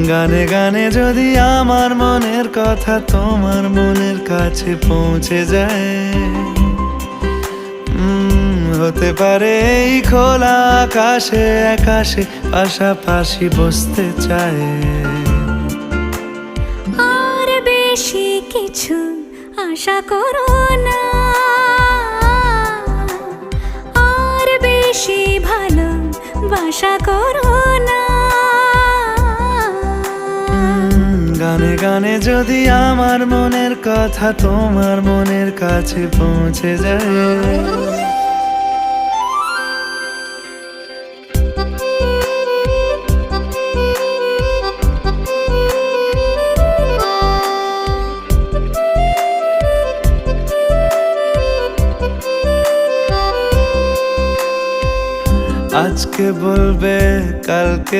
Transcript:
গানে গানে যদি আমার মনের কথা তোমার মনের কাছে পৌঁছে যায়, হতে পারে এই খোলা আকাশে আকাশে পাশাপাশি বসতে চায়। আর বেশি কিছু আশা করো না, আর বেশি ভালোবাসা করো না। গানে গানে যদি আমার মনের কথা তোমার মনের কাছে পৌঁছে যায়। আজকে বলবে কালকে